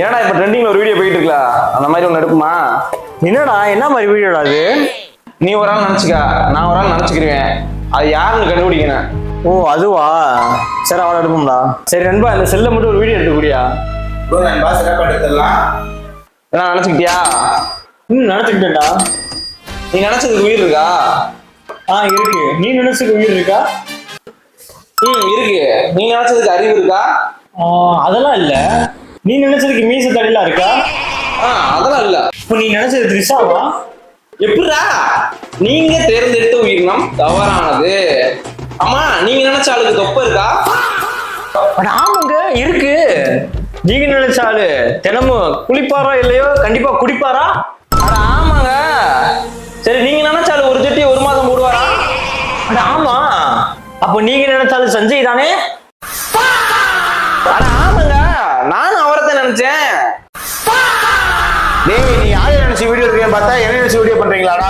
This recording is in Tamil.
ஏன்னா இப்ப ட்ரெண்டிங்ல ஒரு வீடியோ போயிட்டு இருக்கல, அந்த மாதிரி ஒண்ணு எடுக்குமா? என்னடா என்ன மாதிரி வீடியோடா அது? நீ ஒரு ஆள் நினைச்சுக்க, நான் ஒரு ஆள் நினைச்சுக்கிருவேன், அது யாருன்னு கண்டுபிடிக்கணும். ஓ அதுவா, சரி அவளை எடுப்போம்டா. சரி நண்பா, இந்த செல்ல மட்டும் ஒரு வீடியோ எடுத்துக்கூடியா? நண்பா சிறப்பாக எடுத்துடலாம். என்ன நினைச்சுக்கிட்டியா? நினைச்சுக்கிட்டேன்டா. நீ நினைச்சதுக்கு உயிர் இருக்கா? இருக்கு. நீ நினைச்சதுக்கு உயிர் இருக்கா? இருக்கு. நீ நினைச்சதுக்கு அறிவு இருக்கா? அதெல்லாம் இல்ல. நீ நினைச்சதுக்கு மீச தடிலாம் இருக்கா? அதெல்லாம் இல்ல. இப்போ நீ நினைச்சது த்ரிஷாவா? எப்படிடா? நீங்க தேர்ந்தெடுத்த உயிரினம் தவறானது. ஆமா, நீங்க நினைச்ச ஆளுக்கு தொப்ப இருக்கா? ஆமாங்க இருக்கு. நீங்க நினைச்ச ஆளு தினமும் குளிப்பாரா இல்லையோ கண்டிப்பா குடிப்பாரா? ஆமாங்க. சரி, நீங்க நினைச்ச ஆளு ஒரு ஜட்டி ஒரு மாதம் போடுவாரா? ஆமா. அப்ப நீங்க நினைச்சாலும் சஞ்சய் தானே? ஆமாங்க, நானும் அவரைத்தான் நினைச்சேன். டேய், நீ யாரை நினைச்சு வீடியோ இருக்கேன்னு பார்த்தா என்ன நினைச்சு வீடியோ பண்றீங்களாடா?